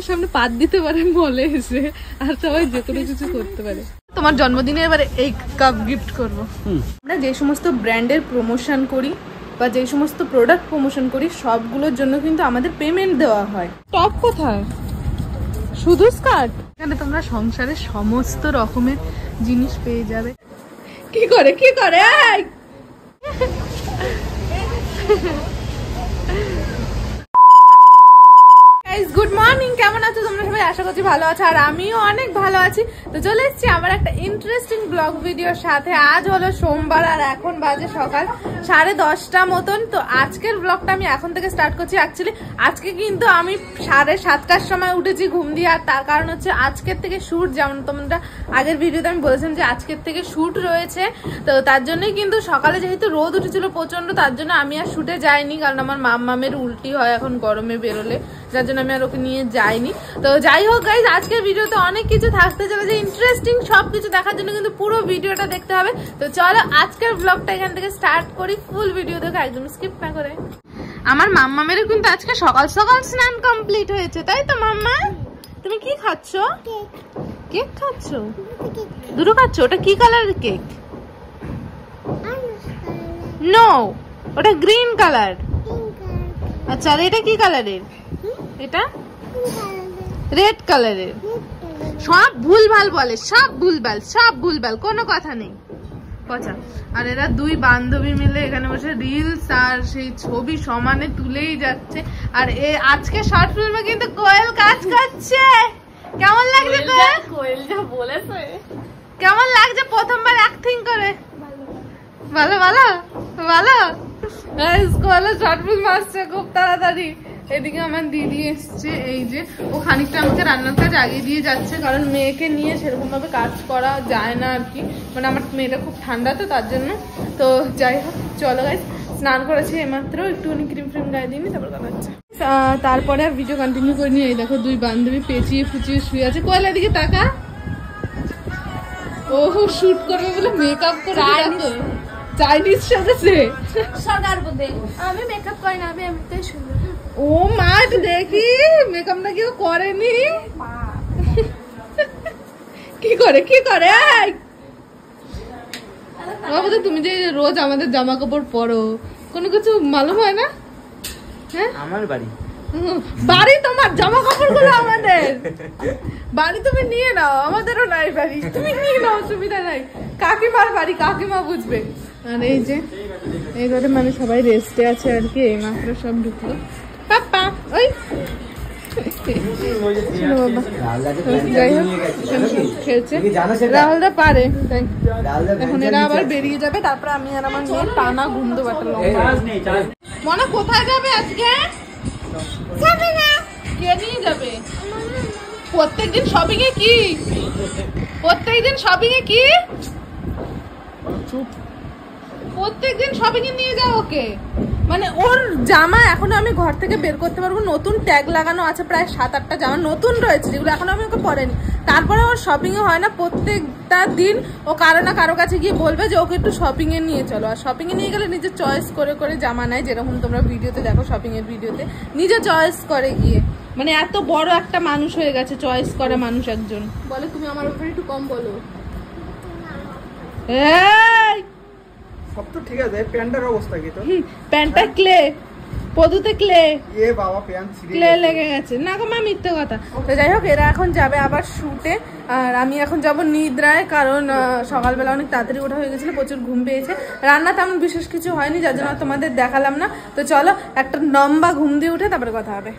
চোখের সামনে পাত দিতে পারে মলে এসে, আর সবাই যে কোনো কিছু করতে পারে। তোমার জন্মদিনে এবারে এই কাপ গিফট করবো। আমরা যে সমস্ত ব্র্যান্ডের প্রমোশন করি বা যে সমস্ত প্রোডাক্ট প্রমোশন করি সবগুলোর জন্য কিন্তু আমাদের পেমেন্ট দেওয়া হয়। টপ কোথায়? শুধু স্কার্ট। এখানে তোমরা সংসারের সমস্ত রকমের জিনিস পেয়ে যাবে। কি করে গুড মর্নিং, কেমন আছো তোমরা সবাই? আশা করছি ভালো আছো, আর আমিও অনেক ভালো আছি। তো চলে এসেছি আমার একটা ইন্টারেস্টিং ব্লগ ভিডিওর সাথে। আজ হলো সোমবার আর এখন বাজে সকাল 10:30 মতন। তো আজকের ব্লগটা আমি এখন থেকে স্টার্ট করছি। অ্যাকচুয়ালি আজকে কিন্তু আমি 7:30টার সময় উঠেছি ঘুম দিয়ে, আর তার কারণ হচ্ছে আজকের থেকে শুট। যেমন তোমরা আগের ভিডিওতে আমি বলেছিলাম যে আজকের থেকে শুট রয়েছে, তো তার জন্যই কিন্তু সকালে যেহেতু রোদ উঠেছিল প্রচন্ড, তার জন্য আমি আর শুটে যাইনি, কারণ আমার মামের উল্টি হয় এখন গরমে বেরোলে, যার জন্য আমি আর ওকে নিয়ে যাইনি। তো যাই হোক গাইজ, আজকের ভিডিওতে অনেক কিছু থাকতে চলেছে ইন্টারেস্টিং। সবকিছু দেখার জন্য কিন্তু পুরো ভিডিওটা দেখতে হবে। তো চলো আজকের ব্লগটা এখান থেকে স্টার্ট করি। ফুল ভিডিও দেখো, একদম স্কিপ না করে। আমার মাম্মামের কিন্তু আজকে সকাল সকাল স্নান কমপ্লিট হয়েছে, তাই তো মাম্মা? তুমি কি খাচ্ছ? কেক খাচ্ছ? দুটো খাচ্ছ? ওটা কি কালারের কেক? নো, ওটা গ্রিন কালার। আচ্ছা, আর এটা কি কালারের? এটা রেড কালারের। সব ভুলভাল বলে, সব ভুলভাল, কোনো কথা নেই পচা। আর এরা দুই বান্ধবী মিলে এখানে বসে রিলস আর সেই ছবি সমানে তুলেই যাচ্ছে। আর আজকে শর্ট ফিল্মে কিন্তু কোয়েল কাজ করছে। কেমন লাগছে কোয়েল? যা বলেছে কেমন লাগছে প্রথমবার অ্যাক্টিং করে? ভালো কোয়েল শর্ট ফিল্ম আসছে খুব তাড়াতাড়ি। এদিকে আমার দিদি এসছে, এই যে ও খানিকটা আমাকে রান্নার কাজ আগিয়ে দিয়ে যাচ্ছে, কারণ মেয়েকে নিয়ে সেরকম ভাবে কাজ করা যায় না আর কি। মানে আমার মেয়েটা খুব ঠান্ডা, তো তার জন্য। তো যাই হোক, চলো গাইস, স্নান করেছি এইমাত্র, একটুখানি ক্রিম গায়ে দিইনি, তারপর কামাচ্ছে। তারপরে আর ভিডিও কন্টিনিউ করিনি। এই দেখো দুই বান্ধবী পেঁচিয়ে ফুচিয়ে শুয়ে আছে। কোয়েলা দিকে তাকা। ও শুট করবে বলে মেকআপ করে দেখো চাইনিজ সাজেছে। আমি মেকআপ করি না, আমি এমনিতেই সুন্দর। ও মা, একটু দেখি মেকআপ না কেউ করেনি। কি করে বাবু, তো তুমি যে রোজ আমাদের জামা কাপড় পরো, কোনো কিছু মালুম হয় না? হ্যাঁ, আমার বাড়ি তোমার, জামা কাপড় গুলো আমাদের বাড়ি, তুমি নিয়ে নাও। আমাদেরও নাই বাড়ি, তুমি নিয়ে নাও, অসুবিধা নাই। কাকিমার বাড়ি, কাকিমা বুঝবে। আর এই যে এই ঘরে মানে সবাই রেস্টে আছে আর কি, এই মাত্র সব ঢুকলো। পাপা ওই খেলছে, রাহুলদা পারে। এখন এরা আবার বেরিয়ে যাবে, তারপর আমি আর আমার মেয়ে টানা ঘুম দেবো একটা লম্বা। মনে কোথায় যাবে আজকে? কে নিয়ে যাবে? প্রত্যেকদিন শপিং এ কি? প্রত্যেকদিন শপিং এ নিয়ে যাও ওকে। মানে ওর জামা এখনো আমি ঘর থেকে বের করতে পারবো, নতুন ট্যাগ লাগানো আছে, প্রায় 7-8টা জামা নতুন রয়েছে, যেগুলো এখনো আমি ওকে পরেনি। তারপরে ওর শপিং এ হয় না, প্রত্যেকটা দিন ও কারো না কারো কাছে গিয়ে বলবে যে ওকে একটু শপিং এ নিয়ে চলো। আর শপিং এ নিয়ে গেলে নিজের চয়েস করে জামা নেয়, যেরকম তোমরা ভিডিওতে দেখো, শপিং এর ভিডিওতে নিজে চয়েস করে গিয়ে। মানে এত বড় একটা মানুষ হয়ে গেছে, চয়েস করা মানুষ একজন। বলে তুমি আমার উপরে একটু কম বলো। এই সব তো ঠিক আছে, প্যান্টের অবস্থা কি? তো প্যান্টটা ক্লে, পদুতে ক্লে লেগে গেছে না গো মা, মিথ্যে কথা। তো যাই হোক, এরা এখন যাবে আবার শুটে, আর আমি এখন যাব নিদ্রায়, কারণ সকালবেলা অনেক তাড়াতাড়ি ওঠা হয়ে গেছিল, প্রচুর ঘুম পেয়েছে। রান্না তেমন বিশেষ কিছু হয়নি, যার জন্য তোমাদের দেখালাম না। তো চলো একটা লম্বা ঘুম দিয়ে উঠে তারপরে কথা হবে।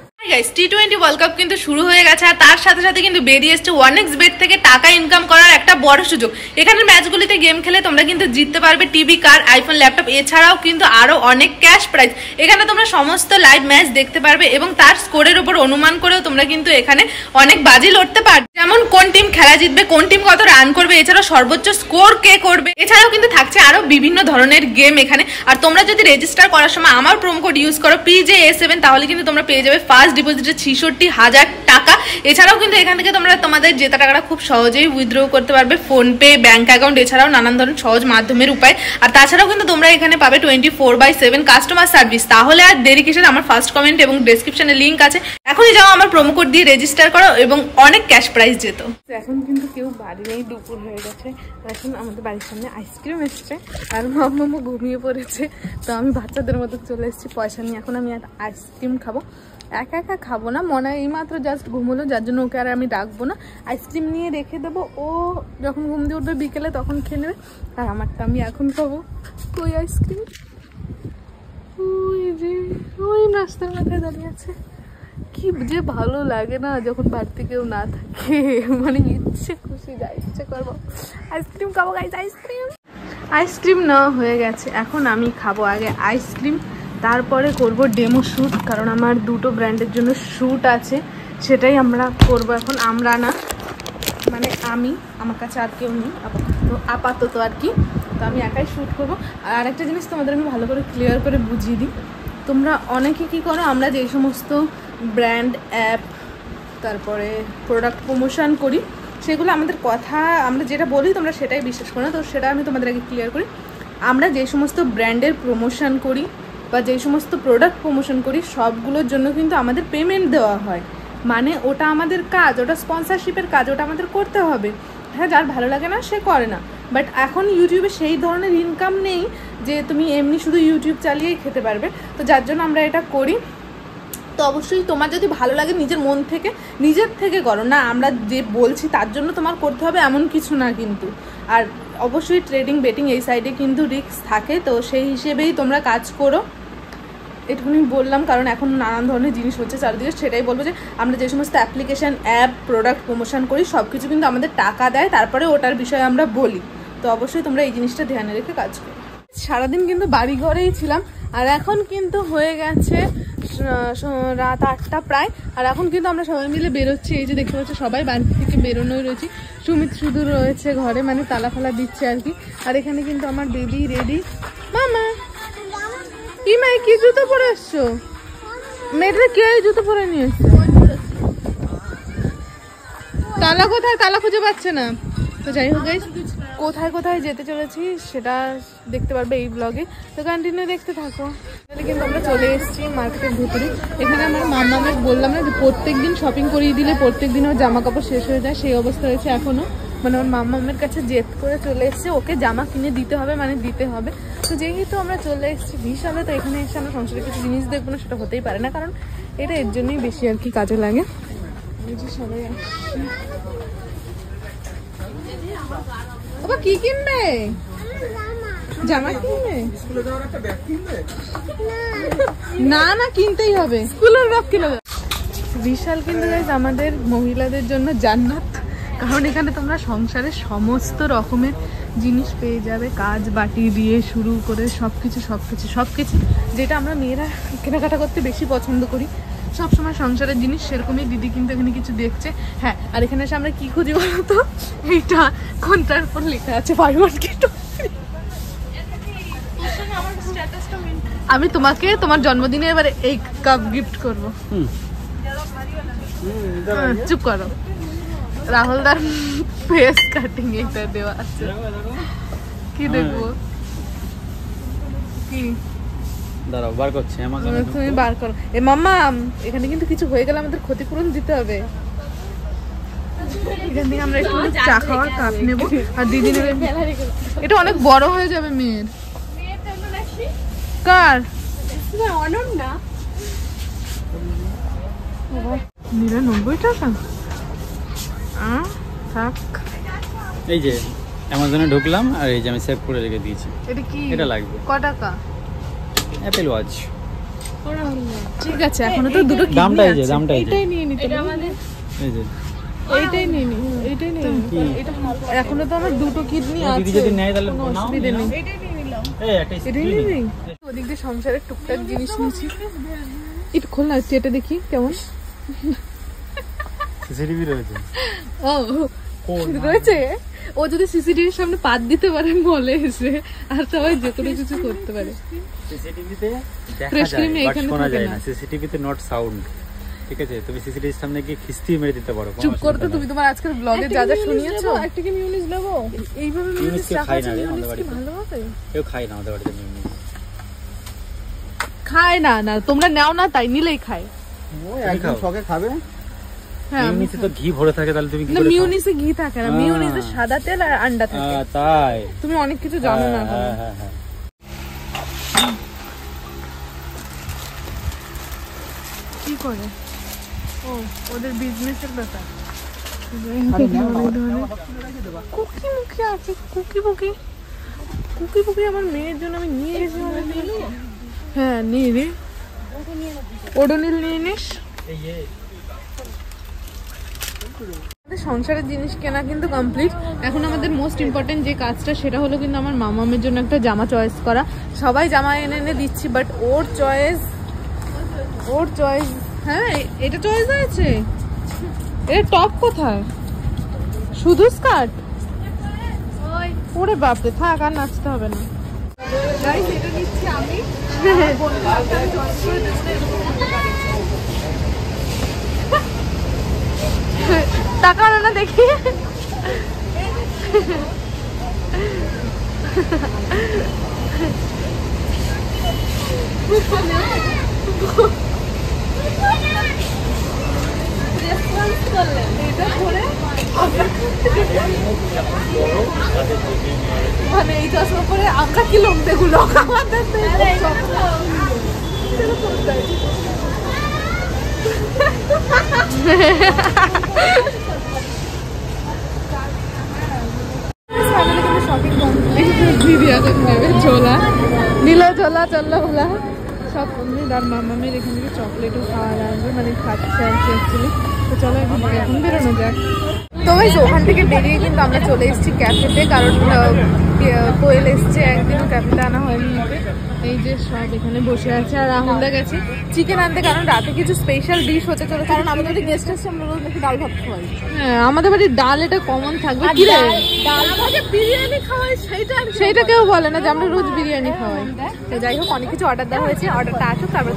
T20 ওয়ার্ল্ড কাপ কিন্তু শুরু হয়ে গেছে, আর তার সাথে সাথে কিন্তু বেরিয়ে এসছে 1xBet থেকে টাকা ইনকাম করার একটা বড় সুযোগ। এখানের ম্যাচগুলিতে গেম খেলে তোমরা কিন্তু জিততে পারবে টিভি, কার, আইফোন, ল্যাপটপ, এছাড়াও কিন্তু আরো অনেক ক্যাশ প্রাইজ। এখানে তোমরা সমস্ত লাইভ ম্যাচ দেখতে পারবে, এবং তার স্কোরের উপর অনুমান করেও তোমরা কিন্তু এখানে অনেক বাজি লড়তে পারবে, যেমন কোন টিম খেলা জিতবে, কোন টিম কত রান করবে, এছাড়াও সর্বোচ্চ স্কোর কে করবে। এছাড়াও কিন্তু থাকছে আরো বিভিন্ন ধরনের গেম এখানে। আর তোমরা যদি রেজিস্টার করার সময় আমার প্রোমো কোড ইউজ করো PJA7, তাহলে কিন্তু তোমরা পেয়ে যাবে ফার্স্ট ডিপোজিটে 66,000 টাকা, এছাড়াও কিন্তু এখান থেকে তোমরা তোমাদের জেতা টাকাটা খুব সহজেই উইথড্র করতে পারবে, ফোনপে, ব্যাংক অ্যাকাউন্ট, এছাড়াও নানান ধরনের সহজ মাধ্যমের উপায়। আর তাছাড়াও কিন্তু তোমরা এখানে পাবে 24/7 কাস্টমার সার্ভিস। তাহলে আর দেরি কিসের, আমার ফার্স্ট কমেন্ট এবং ডেসক্রিপশনে লিঙ্ক আছে, এখনই যাও আমার প্রোমো কোড দিয়ে রেজিস্টার করো এবং অনেক ক্যাশ প্রাইজ যেত। এখন কিন্তু কেউ বাড়ি নেই, দুপুর হয়ে গেছে। এখন আমাদের বাড়ির সামনে আইসক্রিম এসছে আর মাম্মা ঘুমিয়ে পড়েছে, তো আমি বাচ্চাদের মতো চলে এসেছি পয়সা নিয়ে। এখন আমি একটা আইসক্রিম খাবো, একা একা খাবো না, মনে হয় এইমাত্র জাস্ট ঘুমোলো, যার জন্য ওকে আর আমি ডাকবো না, আইসক্রিম নিয়ে রেখে দেবো, ও যখন ঘুম দিয়ে উঠবে বিকেলে তখন খেয়ে নেবে, আর আমারটা আমি এখন খাবো। ওই আইসক্রিম ওই যে ওই রাস্তার মাথায় দাঁড়িয়ে আছে। কি যে ভালো লাগে না যখন বাড়িতে কেউ না থাকে, মানে ইচ্ছে খুশি যা ইচ্ছে করবো আইসক্রিম খাবো। গাইস আইসক্রিম নেওয়া হয়ে গেছে, এখন আমি খাবো আগে আইসক্রিম, তারপরে করব ডেমো শ্যুট, কারণ আমার দুটো ব্র্যান্ডের জন্য শ্যুট আছে, সেটাই আমরা করব এখন। আমরা না মানে আমি, আমার কাছে আর কেউ নেই আপাতত আর কি, তো আমি একাই শ্যুট করবো। আর একটা জিনিস তোমাদের আমি ভালো করে ক্লিয়ার করে বুঝিয়ে দিই, তোমরা অনেকে কী করো, আমরা যে সমস্ত ব্র্যান্ড অ্যাপ তারপরে প্রোডাক্ট প্রমোশন করি, সেগুলো আমাদের কথা আমরা যেটা বলি তোমরা সেটাই বিশ্বাস করো না, তো সেটা আমি তোমাদের আগে ক্লিয়ার করি। আমরা যে সমস্ত ব্র্যান্ডের প্রমোশন করি বা যে সমস্ত প্রোডাক্ট প্রমোশন করি সবগুলোর জন্য কিন্তু আমাদের পেমেন্ট দেওয়া হয়, মানে ওটা আমাদের কাজ, ওটা স্পন্সরশিপের কাজ, ওটা আমাদের করতে হবে। হ্যাঁ, যার ভালো লাগে না সে করে না, বাট এখন ইউটিউবে সেই ধরনের ইনকাম নেই যে তুমি এমনি শুধু ইউটিউব চালিয়েই খেতে পারবে, তো যার জন্য আমরা এটা করি। তো অবশ্যই তোমার যদি ভালো লাগে নিজের মন থেকে নিজের থেকে করো না, আমরা যে বলছি তার জন্য তোমার করতে হবে এমন কিছু না কিন্তু। আর অবশ্যই ট্রেডিং বেটিং এই সাইডে কিন্তু রিস্ক থাকে, তো সেই হিসেবেই তোমরা কাজ করো, এটুকুনি বললাম। কারণ এখন নানান ধরনের জিনিস হচ্ছে চারিদিকে, সেটাই বলবো যে আমরা যে সমস্ত অ্যাপ্লিকেশান অ্যাপ প্রোডাক্ট প্রমোশন করি সব কিছু কিন্তু আমাদের টাকা দেয়, তারপরে ওটার বিষয়ে আমরা বলি, তো অবশ্যই তোমরা এই জিনিসটা ধ্যানে রেখে কাজ করো। সারাদিন কিন্তু বাড়ি ঘরেই ছিলাম, আর এখন কিন্তু হয়ে গেছে রাত 8টা প্রায়, আর এখন কিন্তু আমরা সবাই মিলে বেরোচ্ছি। এই যে দেখতে পাচ্ছি সবাই বাড়ি থেকে বেরোনোই রয়েছি, সুমিত শুধু রয়েছে ঘরে, মানে তালা ফালা দিচ্ছে আর কি। আর এখানে কিন্তু আমার বেবি রেডি। মামা ইমাই কি জুতো পরে এসছো? মেয়েটা কে জুতো পরে নিয়ে এসছো? তালা কোথায়? তালা খুঁজে পাচ্ছে না। তো যাই হোক গাইস, কোথায় কোথায় যেতে চলেছি সেটা দেখতে পারবে এই ব্লগে, তো কন্টিনিউ দেখতে থাকো। তাহলে কিন্তু আমরা চলে এসেছি মার্কেটের ভিতরে। এখানে আমার মামাকে বললাম না যে প্রত্যেক দিন শপিং করিয়ে দিলে প্রত্যেক দিন ওর জামা কাপড় শেষ হয়ে যায়, সেই অবস্থা হয়েছে এখনো। মানে ওর মামামের কাছে জেদ করে চলে এসেছে, ওকে জামা কিনে দিতে হবে, মানে দিতে হবে। তো যেহেতু আমরা চলে এসেছি বিশালে, তো এখানে এসে আমরা সংসারে কিছু জিনিস দেখবো না সেটা হতেই পারে না, কারণ এটা এর জন্যই বেশি আর কি কাজে লাগে। এই যে সবাই আসছে। বাবা কি কিনবে? জামা কিনবে? না না কিনতেই হবে, স্কুলের ব্যাগ কিনে। বিশাল কিন্তু গাইস আমাদের মহিলাদের জন্য জান্নাত, কারণ এখানে তোমরা সংসারের সমস্ত রকমের জিনিস পেয়ে যাবে, কাজ বাটি দিয়ে শুরু করে সবকিছু যেটা আমরা মেয়েরা কেনাকাটা করতে বেশি পছন্দ করি, সবসময় সংসারের জিনিস, সেরকমই দিদি কিন্তু এখানে কিছু দেখছে। হ্যাঁ, আর এখানে এসে আমরা কি খুঁজি বলতো, এইটা কোনটার উপর লেখা আছে buy one get one free. আমি তোমাকে তোমার জন্মদিনে এবারে এই কাপ গিফট করবো। চুপ করো, রাহুল দার ফেস কাটিং এটা দেওয়া আছে, কি দেখবো? কি দাঁড়াও বার করছি, তুমি বার করো। এ মাম্মা, এখানে কিন্তু কিছু হয়ে গেলে আমাদের ক্ষতিপূরণ দিতে হবে। এখান থেকে আমরা একটু চা খাওয়ার কাপ নেবো, আর দিদি নেবে। এটা অনেক বড় হয়ে যাবে মেয়ের। কার? 99 টাকা। থাক, এই যে অ্যামাজনে ঢুকলাম, আর এই যে আমি সেভ করে রেখে দিয়েছি। এটা কি? এটা লাগবে। ক টাকা? Apple watch. ঠিক আছে, এখনো তো দুটো কিডনি আছে। দামটা এই যে, দামটা এই যে। এটাই নিয়ে নিতে হবে। এই যে এইটাই নিয়ে নি, এইটাই নিয়ে নি। এটা এখনো তো আমার দুটো কিডনি আছে। দিদি যদি নেয় তাহলে কোনো অসুবিধা নেই। এইটাই নিয়ে নিলাম। এই একটা এটাই নিয়ে নিই। ওদিক দিয়ে সংসারের টুকটাক জিনিস নিয়েছি। একটু খোল না, এটা দেখি কেমন। সিসিটিভি রয়েছে। ও রয়েছে। ও যদি সিসিটিভির সামনে পাত দিতে পারে বলে এসে, আর সবাই যে কোনো কিছু করতে পারে। সিসিটিভিতে দেখা যায় বাট শোনা যায় না, সিসিটিভিতে নট সাউন্ড। ঠিক আছে, তুমি সিসিটিভির সামনে গিয়ে খিস্তি মেরে দিতে পারো। চুপ করতে, তুমি তোমার আজকের ব্লগে যা যা শুনিয়েছো। একটা কি মিউনিস নেব? এইভাবে মিউনিস খাই না আমাদের বাড়িতে, ভালো হবে। কেউ খায় না আমাদের বাড়িতে মিউনিস। খায় না? না তোমরা নাও না, তাই নিলেই খায়। ওই একদম শখে খাবে। হ্যাঁ, মিউনিসে তো ঘি ভরে থাকে, তাহলে তুমি কি না, করে? মিউনিসে ঘি থাকে না, মিউনিসে সাদা তেল আর আন্ডা থাকে। তাই তুমি অনেক কিছু জানো না। হ্যাঁ হ্যাঁ হ্যাঁ। কি করে? ও ওদের বিজনেসের ব্যাপার। কুকি মুখি আছে, কুকি মুখি আমার মেয়ের জন্য আমি নিয়ে গেছি। হ্যাঁ নিয়ে রে, ওডোনিল নিয়ে নিস। সংসারের জিনিস কেনা কিন্তু কমপ্লিট। এখন আমাদের মোস্ট ইম্পর্টেন্ট যে কাজটা সেটা হলো কিন্তু আমার মামামের জন্য একটা জামা চয়েস করা। সবাই জামা এনে এনে দিচ্ছি, বাট ওর চয়েস। হ্যাঁ এটা চয়েস হয়েছে। এটা টপ কোথায়? শুধু স্কার্ট? ওরে বাপরে, থাক আর নাচতে হবে না। এটা নিচ্ছি আমি। তাকানো না দেখি। মানে এই চশমা পরে আমরা কি লোক দেখুলো আমাদের শপিং কমপ্লিট। ঝোলা নীল, ঝোলা চললো ভোলা সব কমপ্লিট। আর মামামের এখান থেকে চকলেটও খাওয়া লাগবে, মানে খাচ্ছে আর কি অ্যাকচুয়ালি। তো চলো এখন বেরোনো যাক। তো ওখান থেকে বেরিয়ে কিন্তু আমরা চলে এসেছি ক্যাফেতে, কারণ কোয়েল এসছে, একদিনও ক্যাফেতে আনা হয়নি। এই যে সব এখানে বসে আছে, আর রাহুলদা গেছে চিকেন আনতে, কারণ রাতে কিছু স্পেশাল ডিশ হতে চলে। কারণ আমাদের বাড়ি গেস্ট আসছে, আমরা রোজ নাকি ডাল ভাত খাওয়াই। হ্যাঁ আমাদের বাড়ির ডাল এটা কমন থাকবে। কি রে বিরিয়ানি খাওয়াই, সেইটা কেউ বলে না যে আমরা রোজ বিরিয়ানি খাওয়াই। তো যাই হোক, অনেক কিছু অর্ডার দেওয়া হয়েছে, অর্ডারটা আসুক তারপর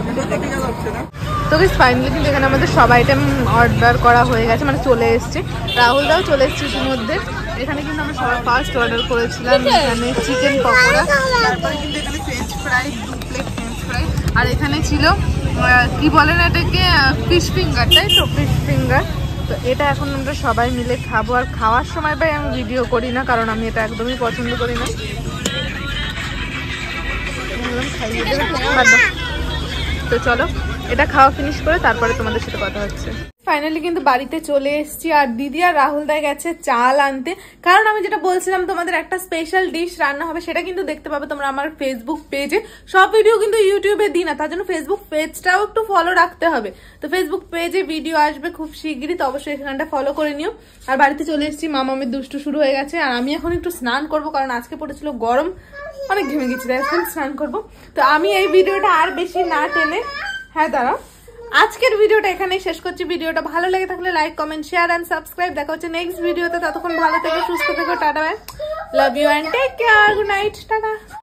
তো ফাইনালি কিন্তু এখানে আমাদের সব আইটেম অর্ডার করা হয়ে গেছে, মানে চলে এসছে। রাহুলদাও চলে এসছে ইতিমধ্যে। এখানে কিন্তু আমরা সবাই ফার্স্ট অর্ডার করেছিলাম এখানে চিকেন পকোড়া, তারপরে কিন্তু এখানে french fry, 2 plate french fry. আর এখানে ছিল কি বলেন এটাকে, ফিশ ফিঙ্গার, তাই তো? Fish finger. তো এটা এখন আমরা সবাই মিলে খাবো। আর খাওয়ার সময় ভাই আমি ভিডিও করি না, কারণ আমি এটা একদমই পছন্দ করি না। তো চলো এটা খাওয়া ফিনিশ করে তারপরে তোমাদের সাথে কথা হচ্ছে। ফাইনালি কিন্তু বাড়িতে চলে এসেছি, আর দিদি আর রাহুল দা গেছে চাল আনতে। কারণ আমি যেটা বলছিলাম তোমাদের একটা স্পেশাল ডিশ রান্না হবে, সেটা কিন্তু দেখতে পাবে তোমরা আমার ফেসবুক পেজে। সব ভিডিও কিন্তু ইউটিউবে দিই না, তার জন্য ফেসবুক পেজটাও একটু ফলো রাখতে হবে। তো ফেসবুক পেজে ভিডিও আসবে খুব শিগগিরই, তো অবশ্যই এখানটা ফলো করে নিও। আর বাড়িতে চলে এসেছি, মামামের দুষ্টু শুরু হয়ে গেছে। আর আমি এখন একটু স্নান করবো, কারণ আজকে পড়েছিল গরম, অনেক ঘেমে গেছি, এখন স্নান করবো। তো আমি এই ভিডিওটা আর বেশি না টেনে, হ্যাঁ দাঁড়াও, আজকের ভিডিওটা এখানেই শেষ করছি। ভিডিওটা ভালো লেগে থাকলে like, comment, share and subscribe. দেখা হচ্ছে নেক্সট ভিডিওতে। ততক্ষণ ভালো থেকো, সুস্থ থেকো, tata, love you and take care, good night, tata.